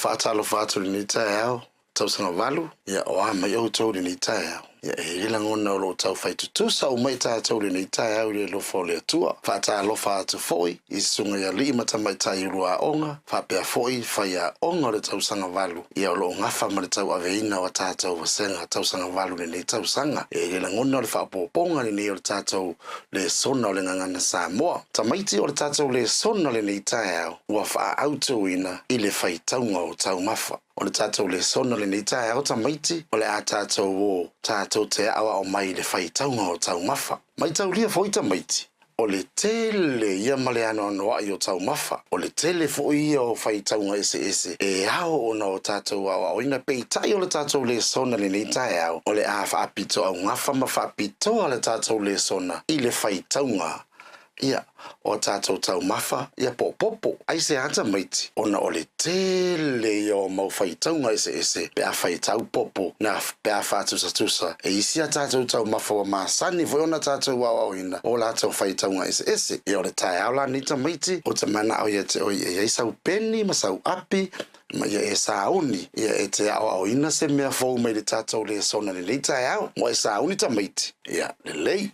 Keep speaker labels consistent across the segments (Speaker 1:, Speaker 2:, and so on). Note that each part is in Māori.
Speaker 1: Fatalo fatu ni tau tausanga valu ya oama yo tau ni tau ya ila ngona lo tau faitu sa umai tau ni tau le lo fole tua fata lo fatu foi isunga ya lima tamai tai rua onga fa pe foi fa ya onga le tausanga valu ya lo ngafa ma le tau aveina wa tau Vasega tausanga valu ni tau sanga ila ngona le fa poponga ni le tau le sona le ngana Samoa tamaiti o le tau le sona le ni tau wa fa auto ina ile Faitauga o taumafa o le tatou le sona le nei tae au tamaiti o le a tatou o tatou te awa o mai le Faitauga o taumafa mai tau lia foi tamaiti o le tele ia male ano anoa i o taumafa o le tele foi ia o Faitauga ese e ao ona o tatou awa o ina peitai o le tatou le sona le nei tae au o le a faapito au ngafa ma faapito le tatou le sona i le Faitauga ia o tatou taumafa ia popopo ai se ata maiti ona o le tele ia o mau Faitauga ese pe a faitau popo na pe a fatusa e isi a tatou taumafa wa masani foi ona tatou wawaina o la tatou Faitauga ese ia o le tae au la ni tamaiti o te mana au ia te oi e sau peni ma sau api ma ia e sauni ia e te au ina se mea fou mai le tatou le sona le tae au mo e sauni tamaiti ia le lei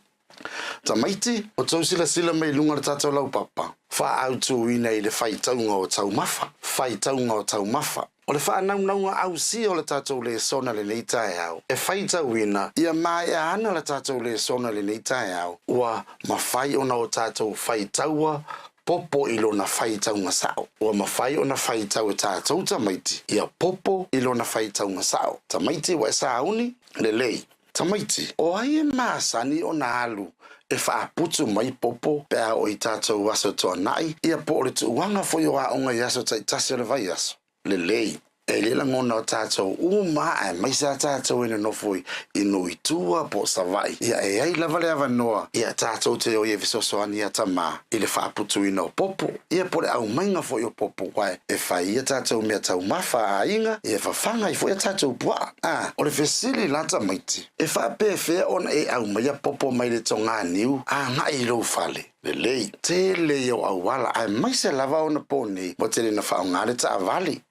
Speaker 1: tamaiti o tau sila mai lunga le tatou lau papa fa autu ina i le Faitauga o taumafa Faitauga o taumafa o le whaanaunga au si o le tatou le sona le nei tae au e Faitau ina ia mai a ana le tatou le sona le nei tae au ua mawhai ona o tatou Faitauga popo ilo na Faitauga sao ua mawhai ona Faitau e tatou tamaiti ia popo ilo na Faitauga sao tamaiti wa e sauni le lei tamaiti o ai e masani o na alu e whaaputu mai popo pea o i tatou aso toa nai ia po o le tuuanga foi o aonga i aso taitasi o le vai aso le lei e lela ngona o tatou uma e maisa tatou ina no foi inu itua po savai ia e ai lava le avanoa ia tatou te o i e visosoani a tama i le whaaputu ina o popo ia po le au mainga foi o popo wae e whai ia tatou mea taumafa a inga ia whawhanga i foi a tatou pua o le fesili lata maiti e whape fea ona e au maia popo mai le tonga niu a ngai rou fale le lei tele yo awala ai mai se lava ona poni mo tele na faungale ta avali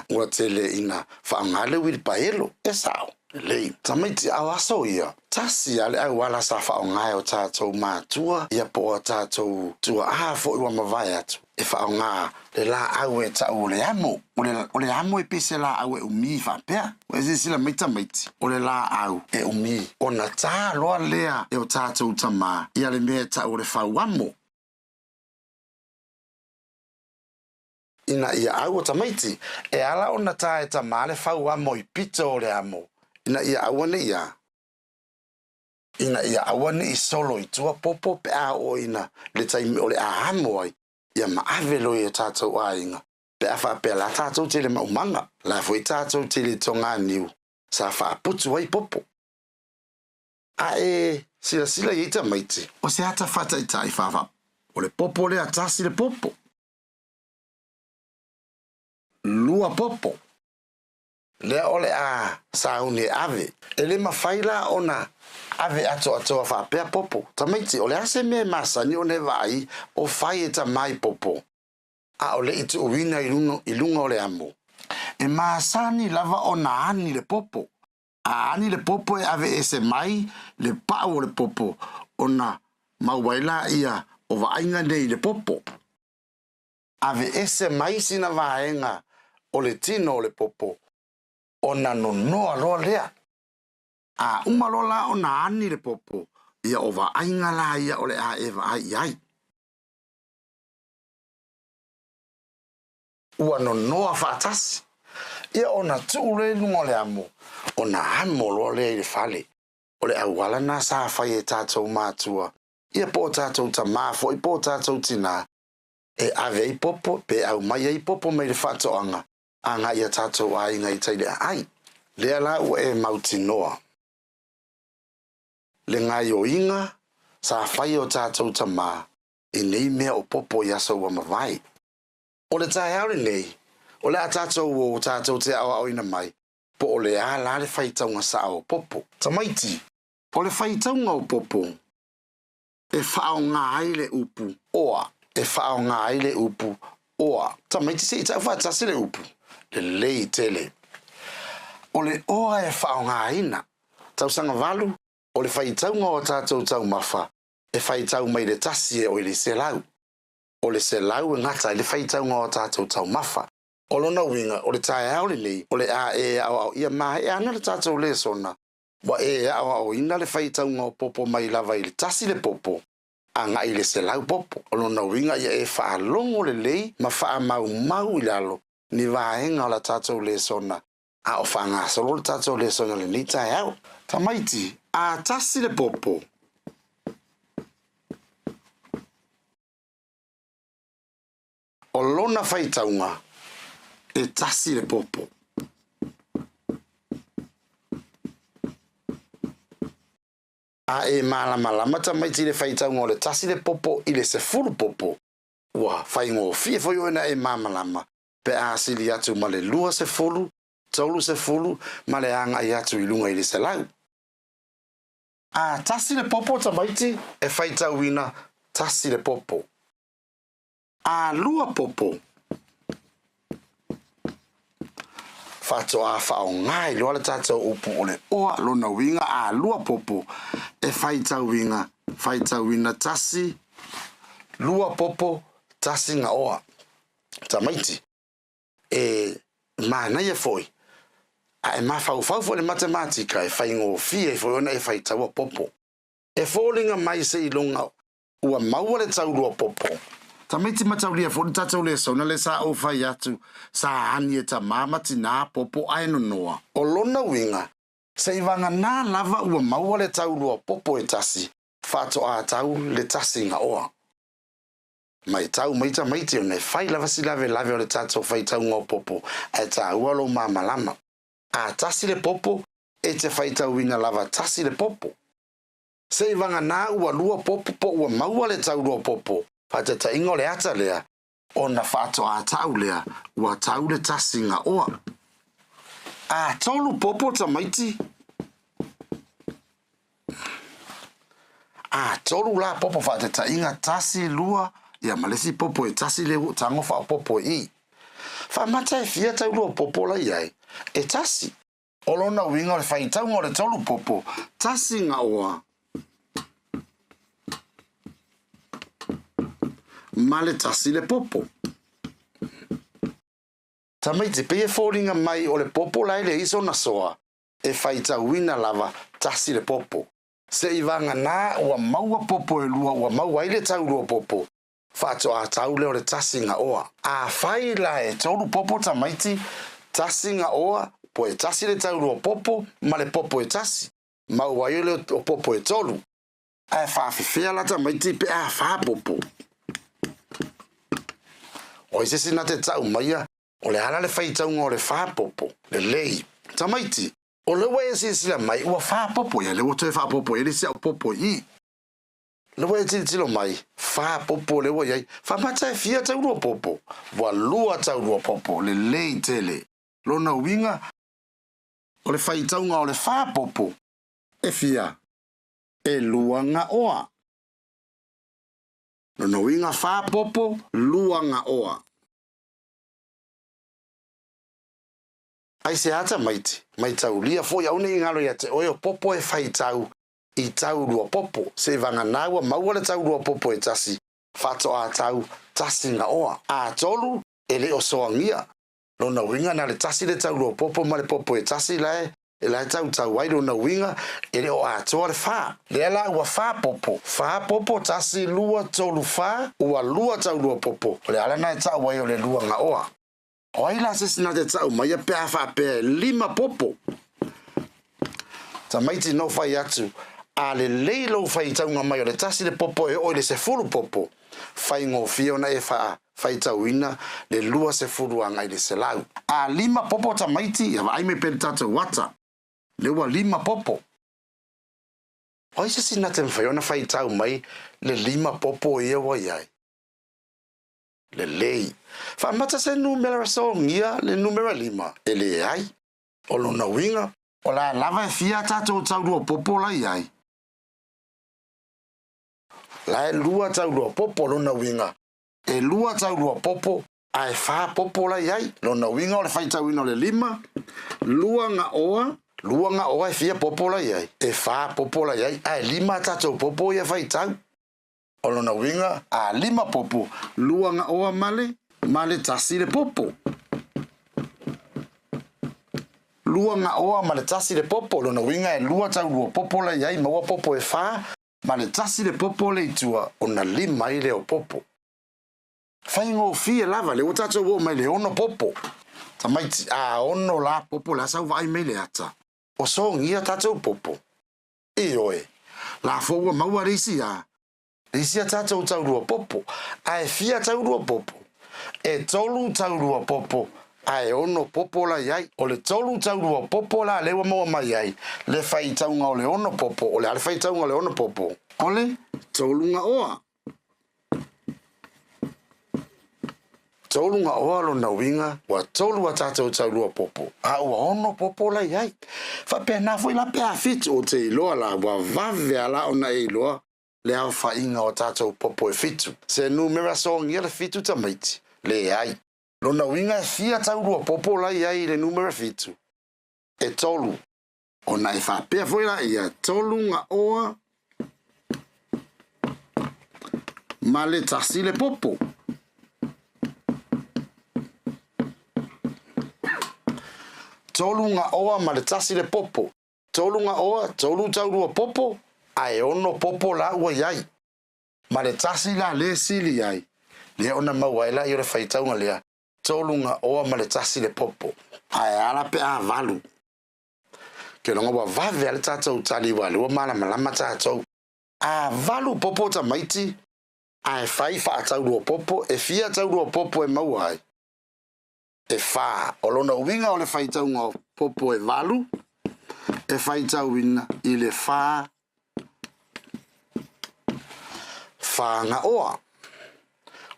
Speaker 1: wa tele ina faungale wil paelo e sao le lei tamaiti awaso ia tasi ale awala sa faungae o tatou matua ia po tatou tua fo i wa mavai atu e faunga le la awe ta o le amo e pese la awe umi fa pea o se sila mita maiti o le la au e umi ona ta loa lea e o tatou tama ia le mea ta o le fauamo ina ia au o tamaiti e ala ona ta e tama le fauamo i pito o le amo ina ia awane ia awane i solo i tua popo pe a o ina le taimi o le ahamo ai ia maavelo i tatou ainga pe a whapea la tatou tele maumanga la foi tatou tele tonga niu sa whaaputu ai popo sila i tamaiti o se hata fata i tai whawa o le popo le atasi le popo lua popo le ole a sauni ave ele mafaila ona ave ato a whapea popo tamaiti ole ase me masani o ne vai o fai e tamai popo o le itu uwina i lunga o le amo e masani lava ona ani le popo ani le popo e ave ese mai le pao le popo ona mauwaila ia o vainga nei le popo ave ese mai sina vaenga o le tino o le popo ona no noa loa lea umalola ona ani le popo ia o vainga la ia o le a eva ai ua no noa fatasi ia ona tuule lunga le amo ona amo loa lea i le fale o le awala na sa fai e tatou matua ia po tatou tamafo i po tatou tina e ave i popo pe au mai i popo mai le fatoanga anga ia tatou ainga i taile ai lea la ua e mauti noa le ngai o inga sa fai o tatou tama i nei mea o popo i aso wa mawai o le tae aure nei o le a tatou o tatou te awa oina mai po o le a la le Faitauga sa o popo tamaiti o le Faitauga o popo e whaonga ai le upu oa e whaonga ai le upu oa tamaiti se i tau whatasi le upu le lei tele. O le oa e whaongaina, tausanga walu, o le Faitauga o tātou taumafa, e Faitau mai le tasi e o le selau. O le selau e ngata le Faitauga o tātou taumafa. O lona winga, o le tae au le nei, o le a e au ia mahe e ana le tātou le sona. Wa e au ina le Faitauga o popo mai lava i le tasi le popo. A ngai le selau popo. O lona winga ia e whaalongo le lei, ma wha mau i lalo. Ni wahenga o la tātou le sona. A o whanga solo le tātou le sona le ni tae au. Tamaiti, a tasi le popo. O lona Faitauga e tasi le popo. A e malama tamaiti le Faitauga o le tasi le popo i le sefulu popo. Ua, whaingo fie foi oina e malama. Pe a sili atu ma le lua sefulu, taulu sefulu, ma le anga i atu i lunga i le selau. A tasi le popo tamaiti e Faitauina tasi le popo. A lua popo. Fato a whao ngai loa le tātou upu o le oa lona winga a lua popo. E Faitauina tasi, lua popo, tasi nga oa. Tamaiti. E mana ia foi. A e mawhau fo le matematika e whaingo fie e foi ona e Faitaua popo. E fōlinga mai se ilonga ua maua le tau lua popo. Tamaiti mataulia fo le tātou le sauna le sa o whai atu sa ani e ta mamati nā popo aino noa. O lona winga, se iwanga nā lava ua maua le tau lua popo e tasi, whato a tau le tasi nga oa. Mai tau maita maiti o ne whai lava si lave o le tātou Faitauga o popo, e tā ualo mamalama. A tasi le popo, e te Faitauina lava tasi le popo. Se iwanga nā ua lua popo po ua maua le tau lua popo, Pata ta ingo le ata lea, o na whato a tau lea, ua tau le tasi nga oa. A tolu popo tamaiti. A tolu la popo whate ta inga tasi lua, ia malesi popo e tasi le tango wha popo i. Wha mata e fia tau lua popo la iai, e tasi. O lona winga le Faitauga o le tolu popo, tasi nga oa. Male tasi le popo. Tamaiti pe e fōringa mai o le popo lai le iso na soa, e Faitauina lava tasi le popo. Se iwanga nā ua maua popo e lua, ua maua ile tau lua popo. Whato a tau leo le tasi nga oa. A whai la e tolu popo tamaiti, tasi nga oa, po e tasi le tau lua popo, ma le popo e tasi. Maua ile o popo e tolu. A whawhiwhea la tamaiti pe a wha popo. O ise sina te tau maia, o le hala le Faitauga o le whapopo, le lei. Tamaiti, o le wea si sila mai, ua whapopo ia, le woto e whapopo, e le sia o popo i. Le wea tilo mai, whapopo le wea iai, whamata e fia tau lua popo, wa lua tau lua popo, le lei tele. Lona winga, o le Faitauga o le whapopo, e fia, e lua nga oa. Lona winga whapopo, lua nga oa. Ai se ata maiti, mai tau lia fo ia une ingalo ia te oio popo e Faitau i tau lua popo, se vanga naua maua le tau lua popo e tasi, whato a tau tasi nga oa. A tolu e le o soangia, lona winga na le tasi le tau lua popo ma le popo e tasi lae, e lai tau wai lona winga, e le o a toa le wha. Le ala ua wha popo tasi lua tolu wha, ua lua tau lua popo, le ala na e tau wai o le lua nga oa. O aila se sina te tau mai a pea wha pea 5 popo. Ta maiti no whai atu, a le leilo Faitauga mai o le tasi le popo e o le se fulu popo. Whai ngō fiona e wha Faitauina le lua se fulu angai le se lau. A 5 popo ta maiti, ia ai me pere tātou wata. Le ua 5 popo. O isa sina te mwhaiona Faitau mai le 5 popo e wa iai. Le lei. Whamata se numera songia le numera 5. E le ai. O lona winga. O la lava e fia tātou tau lua popo la iai. La e lua tau lua popo lona winga. E lua tau lua popo ai fa popo la yai lona winga o le faitauina o le 5 luanga oa e fia popo la yai e fa popo la yai ai 5 tatou popo ia faitau o lona winga a 5 popo luanga oa male tasi le popo luanga oa male tasi le popo lona winga e lua tau popo la yai maua popo e fa male tasi le popo le itua ona 5 i le o popo faingo fie lava le utato wo mai le ono popo tamaiti a ono la popo la sau vai mai le ata o so ngia tato popo e oe la fowa maua risia tato tau popo ai fia tau popo e tolu tau popo ai ono popo la yai o le tolu tau popo la le wa mai yai le fai tau nga o le ono popo o le fai tau nga le ono popo ole tolu nga oa tolu nga oa lo na winga wa tolu wa tatou tau popo a ua ono popo la yai fa pe na foi la pe a fit o te iloa la wa vave ala ona iloa le au fa inga o tatou popo e fitu se numera song ia le fitu tamaiti le ai lo na winga e fia tau popo la yai le numera fitu e tolu ona e fa pe foi la ia tolu nga oa male tasi le popo tolu nga oa male tasi le popo tolu nga oa tolu tau popo ai ono popo la ua yai male tasi la le sili yai le ona mawaila i le faitauga lea tolu nga oa male tasi le popo ai ala pe a valu ke longa wa vave ale tatou tali wa lua malama tatou a valu popo tamaiti ai fai fa tau popo e fia tau popo e mauai e fa o lona winga o le faitauga popo e valu e faitauina i le fa nga oa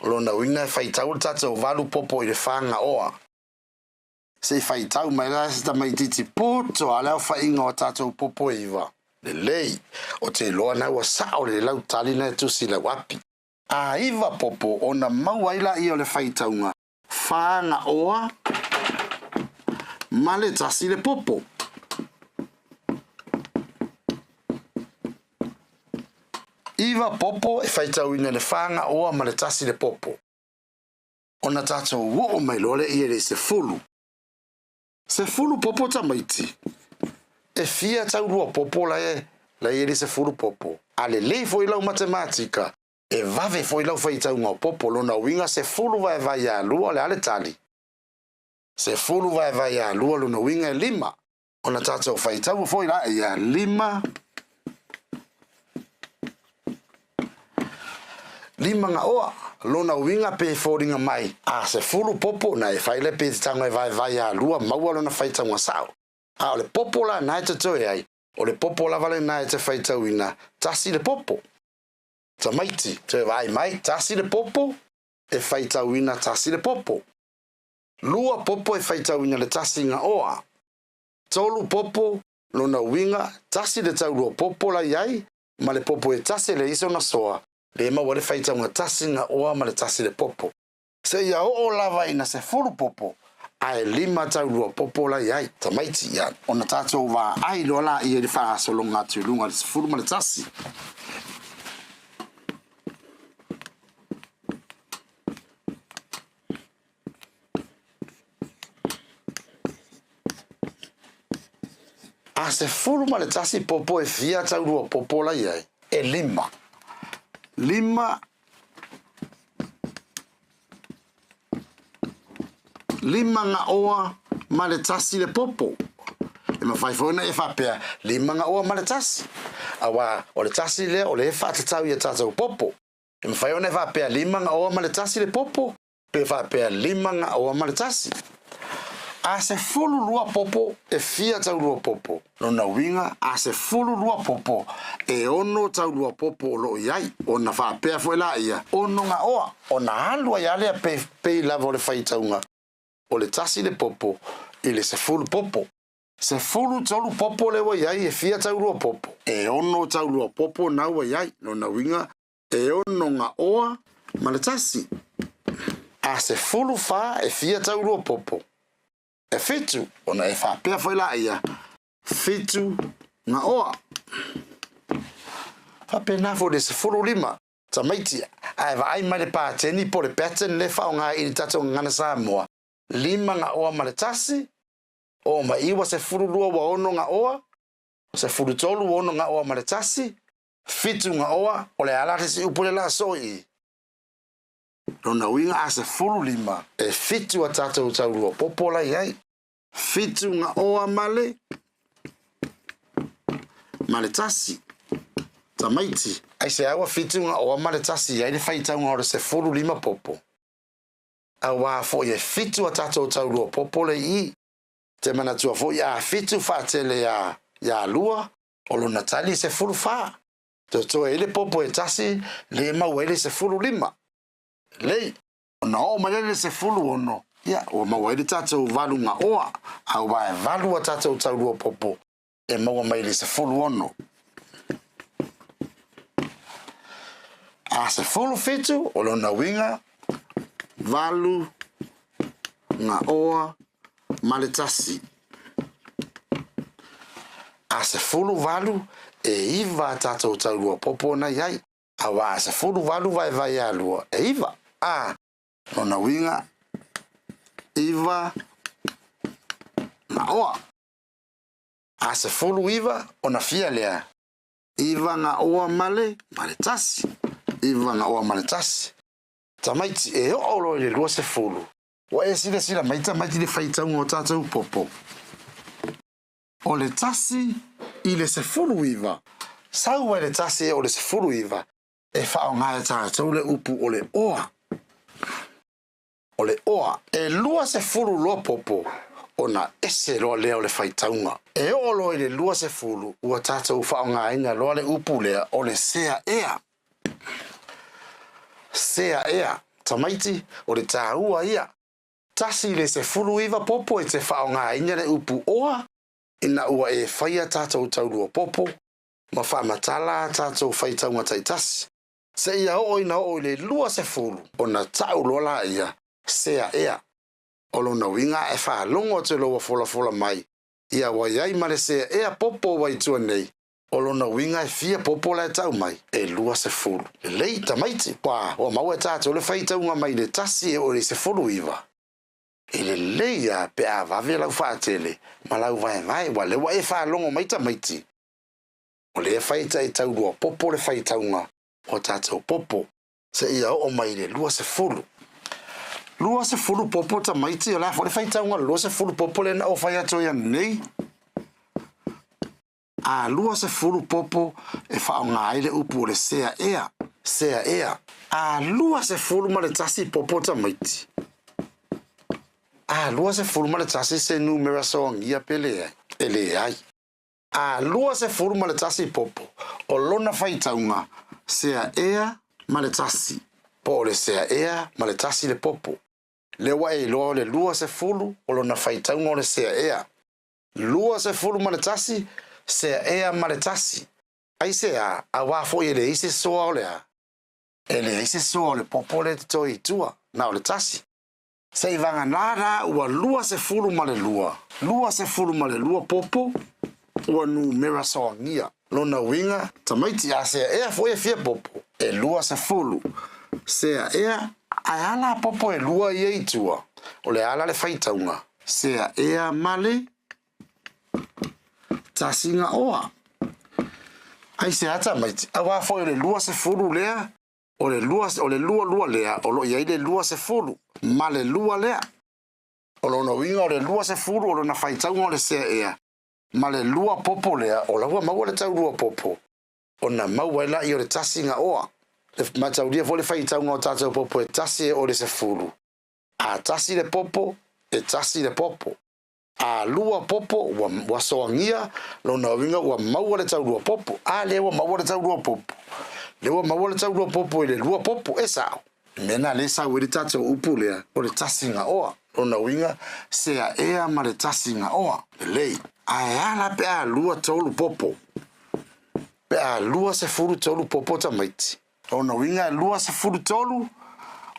Speaker 1: o lona winga e faitau tatou valu popo i le fa nga oa se faitau mai la se tamaititi poto ala o fainga o tatou popo e iwa le lei o te loa na ua sa o le lau tali na tusi la wapi a iwa popo ona mauaila i o le faitauga fa nga oa male tasi le popo iwa popo e faitauina le fa nga oa male tasi le popo ona tatou wo mai lole i le se fulu popo tamaiti e fia tau popo la i le se fulu popo ale le foi lau matematika e vave foi lau faitauga popo lona winga se fulu vai a lua le ale tali se fulu vai a lua lona winga e 5 ona tatou faitau foi la ia 5 nga oa lona winga pe foringa mai a se fulu popo na e faile pe tanga vai a lua maua lona faitauga sao a o le popo la na te toe ai o le popo la vale na te faitauina tasi le popo tamaiti te vai mai tasi le popo e faitauina tasi le popo lua popo e faitauina le tasi nga oa tolu popo lona winga tasi le tau popo la iai ma le popo e tasi le iso na soa le maua le faitauga tasi nga oa ma le tasi le popo se ia o lava ina se fulu popo ai 5 tau popo la iai tamaiti ia ona tatou va ai lo la i le fa solonga atu lunga le fulu ma le tasi a se fulu ma le tasi popo e fia tau popo la iai e 5 nga oa ma le tasi le popo e ma fai fona e fa pea 5 nga oa ma le tasi awa o le tasi le o le fa tatau ia tatou popo e ma fai ona e fa pea 5 nga oa ma le tasi le popo pe fa pea 5 nga oa ma le tasi a se fulu lua popo e fia tau lua popo lona winga a se fulu lua popo e ono tau lua popo lo iai ona fa pea foi la ia ono nga oa ona alua ia le pe lava o le faitauga o le tasi le popo i le se fulu popo se fulu tolu popo le wa iai e fia tau lua popo e ono tau lua popo na wa iai lona winga e ono nga oa ma le tasi a se fulu fa e fia taurua popo. E fitu, ona e fa pia foi la ia. Fitu nga oa. Fa pena fo de se fulu lima. Tamaiti, ai va ai male pa teni po le pattern le fa nga i tato ngana Samoa. Lima nga oa male tasi. O ma iwa se fulu lua wa ono nga oa. Se fulu tolu wa ono nga oa male tasi. Fitu nga oa, o le ala si upule la soi. Rona winga a se fulu lima. E fitu a tato taurua popola iai. Fitu nga oa male. Male tasi. Tamaiti. Ai se awa fitu nga oa male tasi iai le Faitauga o le se fulu lima popo. Awa fo ye fitu a tato taurua popole i. Te mana tua fo ya fitu fa tele ya lua. O lo natali se fulu fa. Toto ele popo e tasi le mawele se fulu lima. Lei. Ona o malele se fulu ono. Ya, o mawele tato valu nga oa. Au wa e valu a tato taurua popo. E mawa maile se fulu ono. A se fulu fitu, o lo na winga. Valu nga oa male tasi. A se fulu valu e iwa tato taurua popo na iai. Awa a se fulu valu vai alua. E iwa. A. Ona winga. Iwa. Na oa. A se fulu iwa. Ona fia lea. Iwa nga oa male. Male tasi. Iwa nga oa male tasi. Tamaiti e o olo le lua se fulu. Wa e sila maita maiti le Faitauga o tatou popo. O le tasi i le se fulu iwa. Sau le tasi o le se fulu iwa. E whao ngā tatou le upu o le oa. O le oa. E lua se fulu loa popo. O na ese loa lea o le Faitauga. E olo le lua se fulu. Ua tatou whao ngā inga loa le upu lea o le sea ea. Sea ea. Tamaiti o le tāua ia. Tasi le se fulu iwa popo e te whao ngā inga le upu oa. Ina ua e whaia tātou taurua popo. Ma whamatala tātou Faitauga taitasi. Se ia o ina o le lua se fulu. O na tau lola ia. Sea ea. O lona winga e whaalongo te loa fola mai. Ia wa iai ma le sea ea popo waitua nei. O lona winga e fia popo la e tau mai. E lua se fulu. E lei tamaiti. Pā, o maua tātou le Faitauga mai le tasi e o le se fulu iwa. E le leia pe a vave lau whaatele. Ma lau vai wa le wa e whaalongo mai tamaiti. O le e whaita e taurua popo le Faitauga. O tātou popo. Se ia o mai le lua se fulu. Lua se fulu popo tamaiti o la fo le Faitauga lua se fulu popo le na o whai ato ia nei. A lua se fulu popo e whao ngā aile upu o le sea ea. Sea ea. A lua se fulu ma le tasi popo tamaiti. A lua se fulu ma le tasi se numera soangia pele ele ai. A lua se fulu ma le tasi popo. O lona Faitauga. Sea ea ma le tasi. Po le sea ea ma le tasi le popo. Le wa e loa le lua se fulu o lona Faitauga o le sea ea. Lua se fulu ma le tasi. Sea ea ma le tasi. Ai sea a wafo e le ise soa o lea. E le ise soa o le popo le to i tua. Na o le tasi. Se i vanga nara ua lua se fulu ma le lua. Lua se fulu ma le lua popo. Ua numera soangia. Lona winga tamaiti a sea ea fo e fia popo. E lua se fulu. Sea ea ai ala popo e lua i e tua. O le ala le Faitauga. Sea ea male. Tasinga oa. Ai se ata maiti. Awa fo e le lua se fulu lea. O le lua lea. O lo iai le lua se fulu. Ma le lua lea. O lo no winga o le lua se fulu. O lo na Faitauga o le sea ea. Ma le lua popo lea. O la hua maua le tau lua popo. O na maua ela i o le tasinga oa. Le mataudia fo le Faitauga o tatou popo e tasi e o le se fulu. A tasi le popo. E tasi le popo. A lua popo wa soangia. Lo na winga wa maua le tau lua popo. A le wa maua le tau lua popo. Le wa maua le tau lua popo e le lua popo e sao. Mena le sao e le tatou upu lea. O le tasinga oa. Lo na winga sea ea ma le tasinga oa. Lei. Ai ala pe a lua tolu popo. Pe a lua se fulu tolu popo tamaiti. O na winga lua se fulu tolu.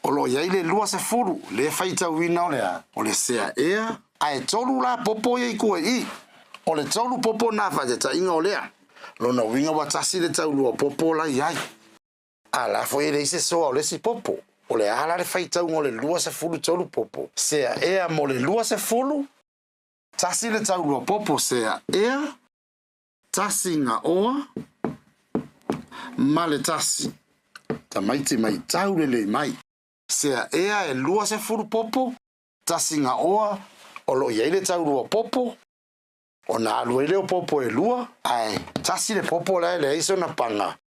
Speaker 1: o lo ia ile lua se fulu le faitauina o le sea ea ai tolu la popo ia ku I o le tolu popo na faitauina o lea lona winga wa tasi le tau lua popo la iai ala foi le se so o le si popo o le ala le faitau o le lua se fulu tolu popo sea ea mo le lua se fulu tasi le tau lua popo sea ea tasi nga oa ma le tasi tamaiti mai tau le mai sea ea e lua se fulu popo tasi nga oa o lo ia le tau lua popo o na aluele o popo e lua ai tasi le popo le iso na panga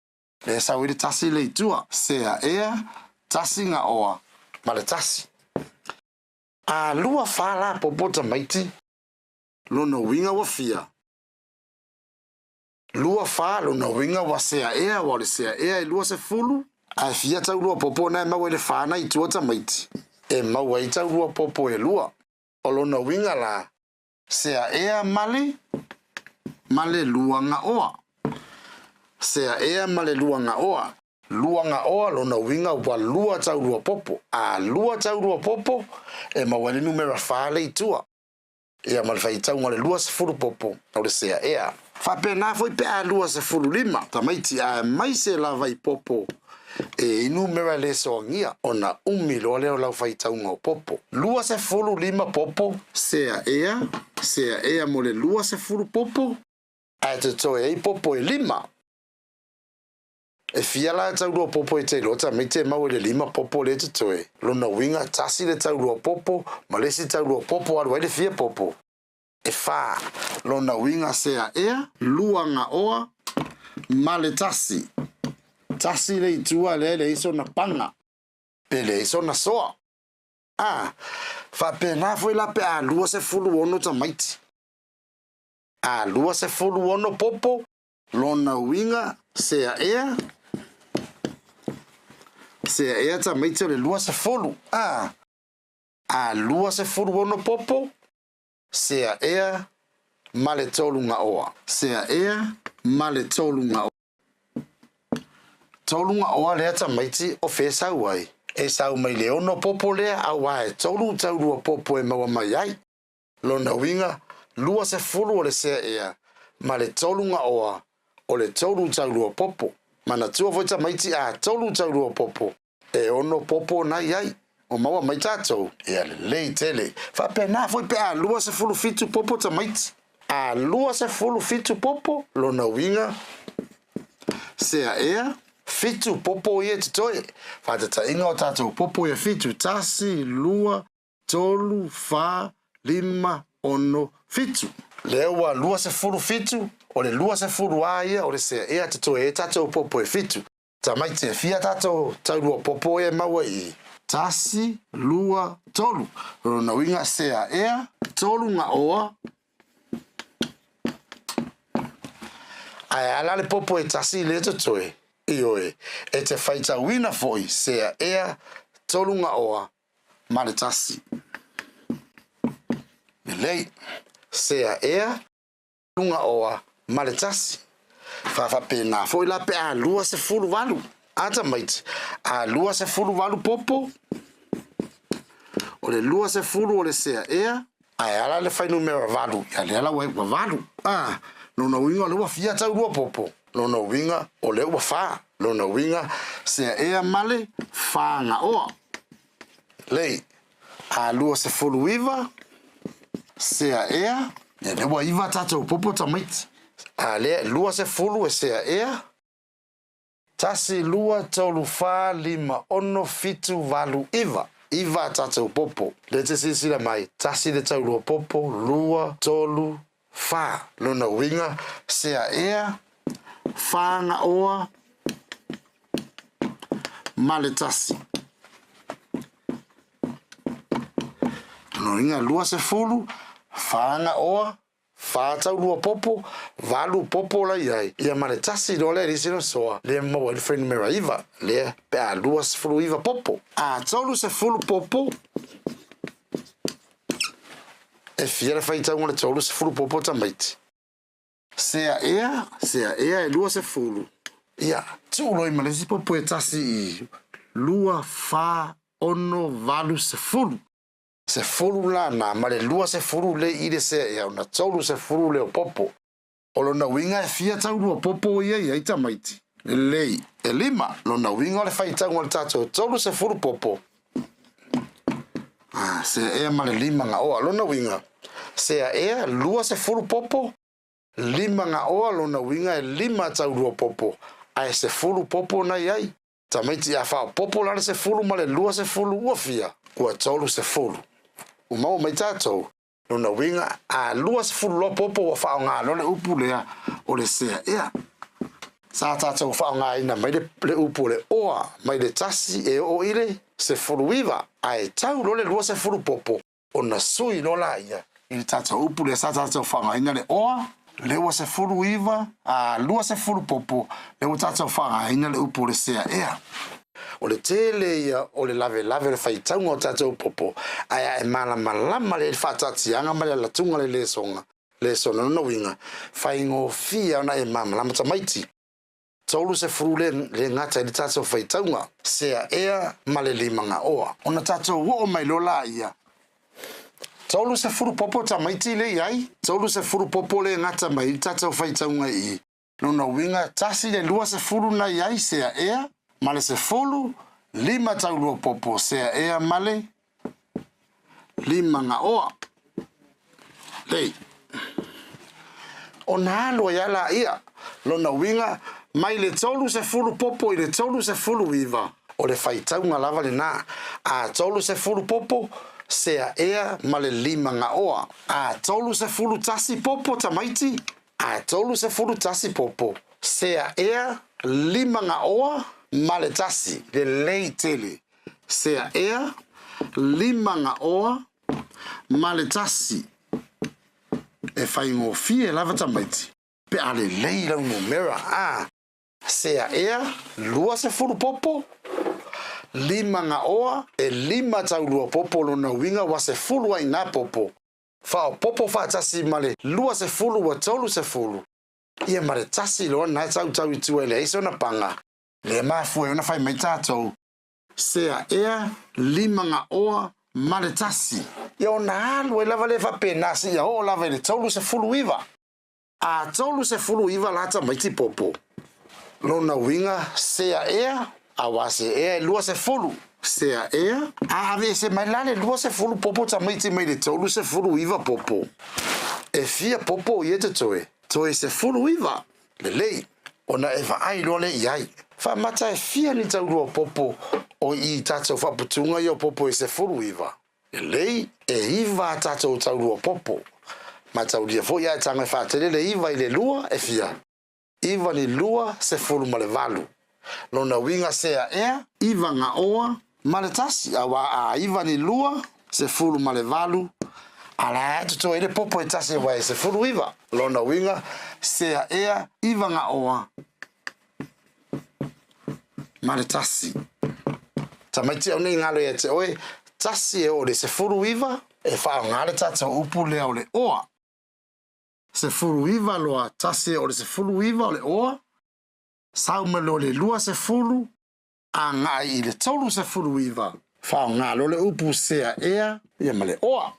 Speaker 1: le sauire tasi le itua sea ea tasi nga oa ma le tasi a lua fala popo tamaiti lona winga wa fia lua fa lona winga wa sea ea wa le sea ea e lua se fulu ai fia tau lua popo na ma wele fa na itua tamaiti e ma wai tau lua popo e lua o lona winga la sea ea male luanga oa sea ea male luanga oa lona winga wa lua tau lua popo a lua tau lua popo e ma wale numera fale itua ea male faitau ngale lua se fulu popo o le sea ea fa pena foi pe a lua se fulu lima tamaiti a mai se lava I popo e inumera le soangia ona umilo leo lau faitau ngau popo lua se fulu lima popo sea ea mo le lua se fulu popo a te toe e popo e lima e fia la tau lua popo e te lota me te mau le lima popo le te toe lona winga tasi le tau lua popo ma le si tau lua popo alu le fia popo e fa lona winga sea ea luanga oa ma le tasi le itua le iso na panga pe le iso na soa fa pena foi la pe a lua se fulu ono tamaiti a lua se fulu ono popo lona winga sea ea tamaiti le lua se fulu a lua se fulu ono popo sea ea male tolunga oa sea ea male tolunga oa tolunga oa lea tamaiti o fe sau ai e sau mai le ono popo lea au ai tolu tau lua popo e maua mai ai lona winga lua se fulu o le sea ea ma le tolunga oa o le tolu tau lua popo mana tua foi tamaiti a tolu tau lua popo e ono popo nai ai o maua mai tatou e ale lei tele fa pena foi pe a lua se fulu fitu popo tamaiti a lua se fulu fitu popo lona winga sea ea fitu popo ia te toe fa te tainga o tatou popo ia fitu tasi lua tolu fa lima ono fitu leo wa lua se fulu fitu o le lua se fulu ia o le sea ea te toe e tatou popo e fitu tamaiti e fia tatou tau lua popo e maua I tasi lua tolu lona winga sea ea tolu nga oa ai ala le popo e tasi le te toe ioe e te faitauina foi sea ea tolu nga oa ma le tasi lei sea ea lunga oa ma le tasi fa pena foi la pe a lua se fulu valu ata mait a lua se fulu valu popo o le lua se fulu o le sea ea ai ala le fai numero valu ya le ala wa valu no winga le wa fia tau lua popo no winga o le wa fa no winga sea ea male fa nga oa lei a lua se fulu iva sea ea ya le wa iva tatou popo tamait a le lua se fulu e sea ea tasi lua tolu fa lima ono fitu valu iva tatou popo le te sisila mai tasi le tau lua popo lua tolu fa lona winga sea ea fa nga oa male tasi no winga lua se fulu fa nga oa fa tau lua popo valu popo la iai ia male tasi do le risi no soa le mo el friend mera iva le pe a lua se fulu iva popo a tolu se fulu popo e fiera faitau ngole tolu se fulu popo tamaiti sea ea e lua se fulu ia tu loi male si popo e tasi lua fa ono valu se fulu. Se fulu la na ma le lua se fulu le i le se ia ona tolu se fulu le o popo. O lona winga e fia taulu o popo ia tamaiti. Lei, e lima, lona winga o le faitaunga o le tatou tolu se fulu popo. Se ea ma le lima nga oa, lona winga. Se ea lua se fulu popo, lima nga oa lona winga e lima taulu o popo. Ai se fulu popo na iai. Tamaiti a fao popo lana se fulu ma le lua se fulu ua fia. Kua tolu se fulu. Umau mai tatou. Lona winga a lua se fulu lo popo wa fao ngā lona upu lea o le sea ea. Sa tatou fao ngā ina mai le upu le oa, mai le tasi e o ile se fulu iwa. Ai tau lo le lua se fulu popo. O na sui lo la ia. I tatou upu le sa tatou fao ngā ina le oa. Le ua se fulu iwa, a lua se fulu popo. Le ua tatou fao ngā ina le upu le sea ea. O le tele ia o le lave le faitaunga o tatou popo. Aia e malama le whatatianga ma le latunga le songa. Le sona no winga. Whaingo fia ona e malama tamaiti. Tolu se furu le ngata le tatou faitaunga. Sea ea ma le limanga oa. Ona tatou o mai lola ia. Tolu se furu popo tamaiti le iai. Tolu se furu popo le ngata mai tatou faitaunga i. Nona winga tasi le lua se furu na iai sea ea. Male se folu, lima taulu o popo, sea ea male, lima nga oa. Lei. O na alo ia la ia, lona winga, mai le tolu se fulu popo i le tolu se fulu iwa. O le faitaunga lava le na, a tolu se fulu popo, sea ea male lima nga oa. A tolu se fulu tasi popo tamaiti, a tolu se fulu tasi popo, sea ea lima nga oa. Male tasi, le lei tele. Sea ea, lima nga oa, male tasi. E whaingo fie lava tamaiti. Pe ale lei lau numera. Sea ea, lua se furu popo, lima nga oa, e lima tau lua popo lona winga wa se fulu ai na popo. Fao popo fa tasi male, lua se fulu wa tolu se fulu. Ia male tasi loa na tau i tua ele iso na panga. Le mafue ona fai mai tatou. Sea ea lima nga oa male tasi. Ia ona alu e lava le whapenasi ia o lava le tolu se fulu iwa. A tolu se fulu iwa lata maiti popo. Lona winga sea ea awase ea lua se fulu. Sea ea a ave se mai lale lua se fulu popo ta maiti mai le tolu se fulu iwa popo. E fia popo i te toe. Toe se fulu iwa. Le lei. Ona eva ai lole iai. Fa mata e fia ni taurua popo o i tatou whaputunga i o popo i se furu iwa. E lei e iwa tatou taurua popo. Ma tauria fo ia e tanga e whatele le iwa i le lua e fia. Iwa ni lua se furu ma le valu. Lona winga sea ea, iwa nga oa, ma le tasi. Awa a iwa ni lua se furu ma le valu. Ala tuto e le popo e tasi wa e se furu iwa. Lona winga sea ea, iwa nga oa. Mare tasi. Tamaiti au nei ngalo e te oe, tasi e o le se furu iwa, e whao ngare tata upu lea o le oa. Se furu iwa loa tasi e o le se furu iwa o le oa, sau me lo le lua se furu, a ngai i le tolu se furu iwa. Whao ngalo le upu sea ea, ia ma le oa.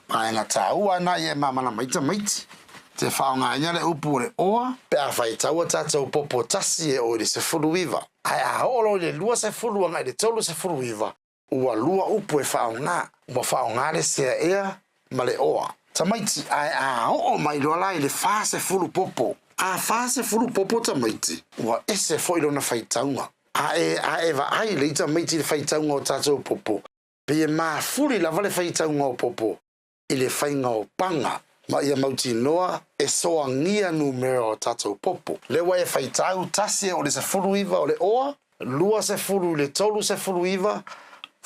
Speaker 1: Paenga tā ua na ia mamana maita maiti. Te whao ngā inga le upu o le oa, pe a Faitauga tātou popo tasi e o le se furu iwa. Ai a holo le lua se furu anga i le tolu se furu iwa. Ua lua upu e whao ngā. Ua whao ngā le sea ea ma le oa. Tamaiti ai a o mai loa lai le wha se furu popo. A wha se furu popo tamaiti. Ua ese fo ilo na Faitauga. A e va ai le tamaiti le Faitauga o tātou popo. Pe e maa furi lava le Faitauga o popo. I le whainga o panga. Ma ia mauti noa e soa ngia numera o tātou popo. Le wai e Faitau tasi o le se furu iwa o le oa, lua se furu le tolu se furu iwa,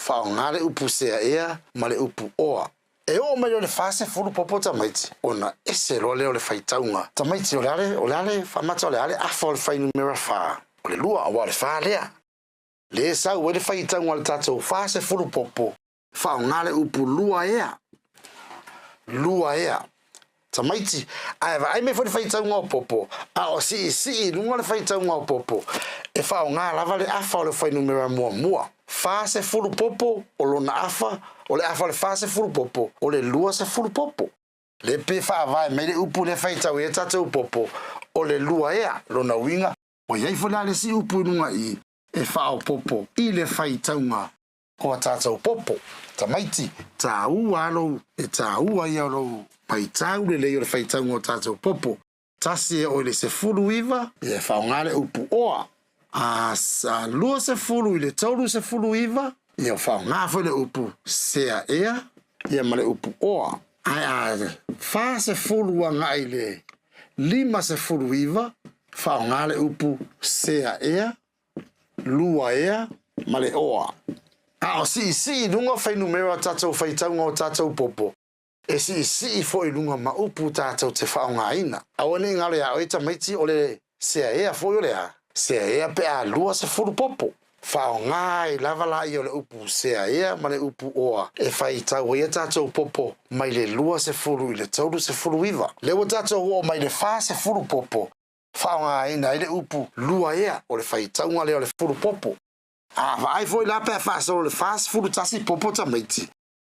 Speaker 1: whao ngare upu sea ea, ma le upu oa. E o mai o le wha se furu popo tamaiti, ona ese lo leo le Faitauga. Tamaiti o le ale, whamata o le ale, afa o le whai numera wha. O le lua o le wha lea. Le sau o le Faitauga le tātou wha se furu popo, whao ngare upu lua ea. Lua ea. Tamaiti, ai me foi Faitauga o popo. A o si lunga le Faitauga o popo. E whao ngā lava le afa o le whai numera mua. fase fulu popo o lona afa o le afa le fase fulu popo o le lua se fulu popo le pe fa vai me le upu le faitau e tatou popo o le lua ea lona winga o iai fona le si upu nunga i e fa o popo i le faitaunga o tatou popo tamaiti ta ua lo e ta ua ia lo faitau le faitaunga o tatou popo tasi o le se fulu iva e fa ngale upu oa a sa lua se fulu i le tolu se fulu iva ia fa ngā fo le upu sea ea ia ma le upu oa ai a fa se fulu a ngai le lima se fulu iva fa ngā le upu sea ea lua ea ma le oa a o si lunga fai numero tatou faitaunga o tatou popo e si fo i lunga ma upu tatou te fa ngā ina a wane ngale a oita maiti o le sea ea fo i le a sea ea pe a lua se fulu popo fao ngai lava la i o le upu sea ea ma le upu oa e fai tau ia tatou popo mai le lua se fulu i le tauru se fulu iva le wa tatou o mai le fa se fulu popo fao ngai na i le upu lua ea o le fai tau ngale o le fulu popo a vai foi la pe fa so le fa se fulu tasi popo tamaiti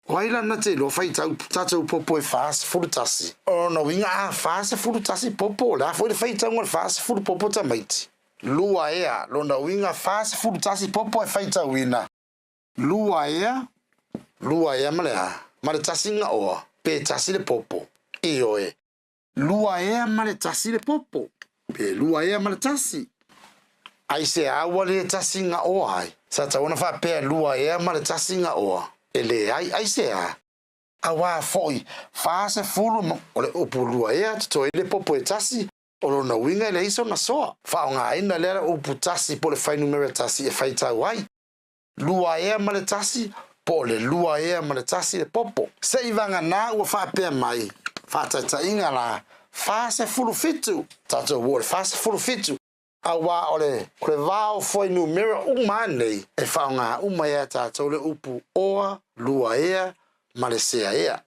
Speaker 1: Waila na te lo fai tatou popo e fa se fulu tasi o no winga a fa se fulu tasi popo la foi le fai tau ngale fa se fulu popo tamaiti lua ea lona winga fase fulu tasi popo e faita wina lua ea male tasi nga oa pe tasi le popo iyo e lua ea male tasi le popo pe lua ea male tasi ai se awa le tasi nga oa ai sa ta wana fa pe lua ea male tasi nga oa ele ai se a awa foi fase fulu ole opu lua ea to le popo e tasi o lona winga le iso na soa fa nga ina le upu tasi po le fai numero tasi e fai tau ai lua ea ma le tasi po le lua ea ma le tasi le popo se ivanga na ua fa pe mai fa ta inga la fa se fulu fitu tato wo le fa se fulu fitu awa ole kre vao foi numero umane e fa nga umaya tato le upu oa lua ea ma le sea ea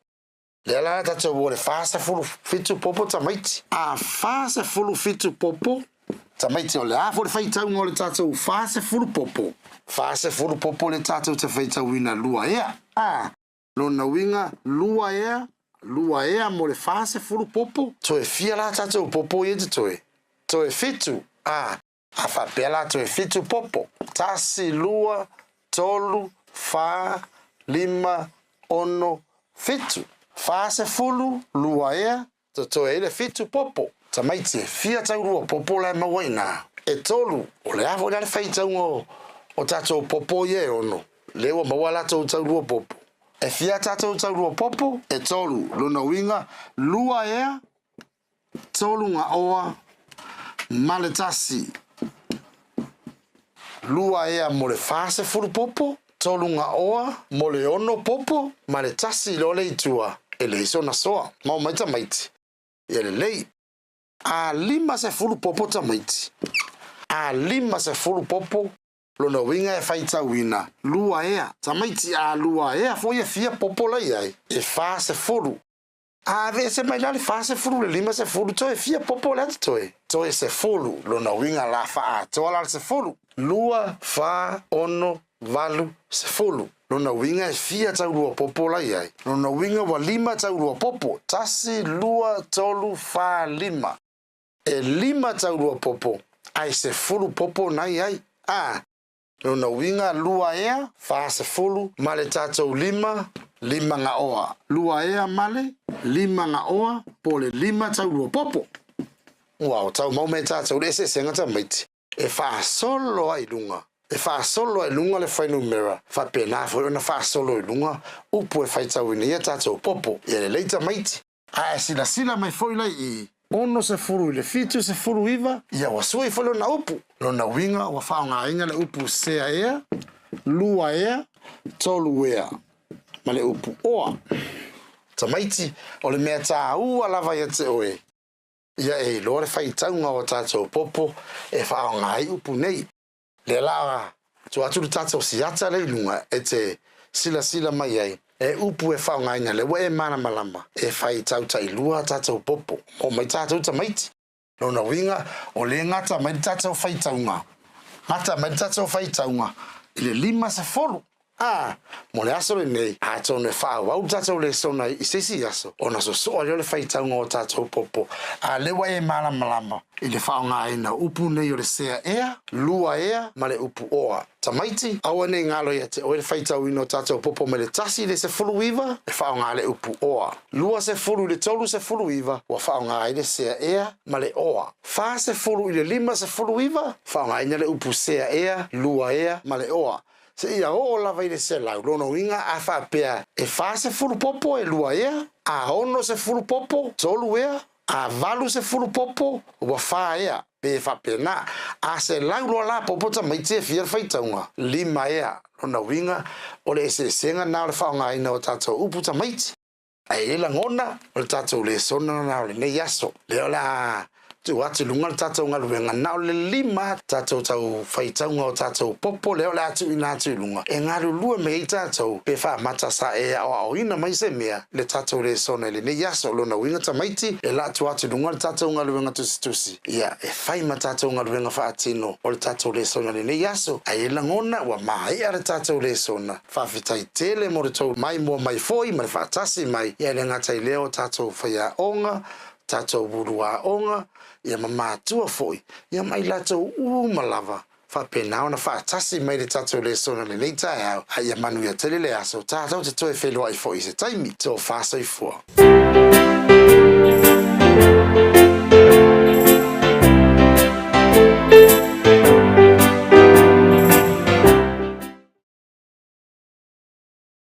Speaker 1: le la tatou wo le fase fulu fitu popo tamaiti a fase fulu fitu popo tamaiti o le a fo le faitau ngole tatou fase fulu popo le tatou te faitau ina lua ea a lona winga lua ea mo le fase fulu popo to e fia la tatou popo ye te to e fitu a fa pela to e fitu popo tasi lua tolu fa lima ono fitu fase fulu lua ea to ele fitu popo tamaiti fia taurua popo la mawaina e tolu o le afo le faitau o tatou popo ye ono lewa mawala taurua popo e fia taurua popo e tolu lona winga lua ea tolu nga oa male tasi lua ea mo le fase fulu popo tolu nga oa mo le ono popo male tasi lo le itua ele iso na soa mau mai tamaiti ele lei a lima se fulu popo tamaiti a lima se fulu popo lona winga e faita wina lua ea tamaiti a lua ea foi e fia popo la iai e fa se fulu a ve se mai le fa se fulu le lima se fulu to e fia popo la to e se fulu lona winga la fa a to la se fulu lua fa ono valu se fulu lona winga e fia taurua popo la iai lona winga wa lima taurua popo tasi lua tolu fa lima e lima taurua popo ai se fulu popo nai ai a lona winga lua ea fa se fulu male tatou lima nga oa lua ea male lima nga oa pole lima taurua popo wow tau mau me tatou le se senga tamaiti e fa solo ai lunga e fa solo e lunga le fai numera fa pena fo na fa solo e lunga upu e fai tau ni tatou popo e le leita maiti a sila mai foi lai i ono se furu le fitu se furu iva ia wa sui fo na upu lona winga wa fa nga inga le upu sea ea lua ea tolu ea ma le upu oa tamaiti o le mea ta ua lava ia te oe ia e lo le fai tau nga o tatou popo e fa nga i upu nei le la tu atu tatou siata le lunga e te sila mai ai e upu e fa nga ina le we mana malama e fai tau tai lua tatou popo o mai tatou tamaiti lona winga o le ngata mai tatou fai tau nga ngata mai tatou fai tau nga ile lima se folu. Mo le aso le nei, a tone whao, au tātou le sona I sisi aso, ona so soa leo le whaitaunga o tātou popo, a lewa e malama, I le whao ngā ina upu nei o le sea ea, lua ea, ma le upu oa. Tamaiti, awa nei ngalo ia te oe le whaitau ino tātou popo me le tasi le se fulu iwa, le whao ngā le upu oa. Lua se fulu le tolu se fulu iwa, wa whao ngā i le sea ea, ma le oa. Wha se fulu I le lima se fulu iwa, whao ngā ina le upu sea ea, lua ea, ma le oa. Se ia o lava I le se lau, lono inga a whapea, e wha se fulu popo e lua ea, a ono se fulu popo, tolu ea, a valu se fulu popo, wa wha ea, pe whapea na, a se lau loa la popo ta maiti e fia whaitaunga, lima ea, lono winga, o le se senga na le whaonga ina o tātou upu ta maiti. Ai e la ngona, o le tātou le sona na o le ne yaso, leo la, tu atu lunga le tātou ngaluenga na o le lima tātou tau whaitaunga o tātou popo leo le atu ina atu lunga. E ngaru lua me I tātou pe wha mata sa e o ina mai se mea le tātou le sona le ne yaso lona winga tamaiti e la tu atu lunga le tātou ngaluenga tusi. Ia e whai ma tātou ngaluenga wha atino o le tātou le sona le ne yaso. Ai e langona wa mai a le tātou le sona. Whawhitai tele mo le tau mai mua mai foi ma le whaatasi mai. Ia le ngatai leo tātou whaia onga, tātou burua onga, ia mamātua foi, ia mai latou malava. Whapenao na whaatasi mai le tātou le sona le nei tae au, a ia manu ia tele le aso, tātou te toe whelua I foi se taimi, tō whāsai fua.